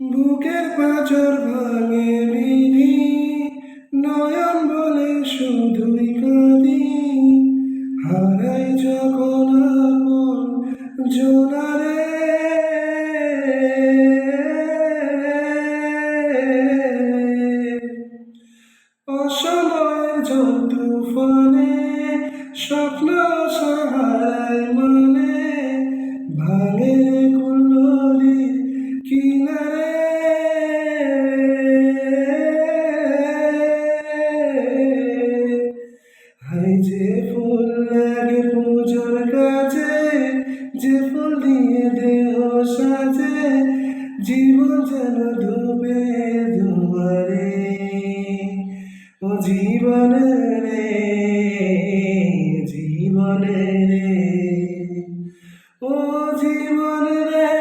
বুকের পাঁজর ভাঙে বিধি, নয়ন বলে শুধুই কাঁদি। হারাই যখন আপন জোনারে, অসময়ের ঝড় তুফানে স্বপ্ন সাহারায় মানে ভাঙে কুল্লরির কিনারে। হাই যে ফুল লাগে পুজোর কাছে, যে ফুল দিয়ে দেহ সাজে, জীবন যেন ডুবে দুয়ারে। ও জীবন রে, জীবন রে, ও জীবন রে।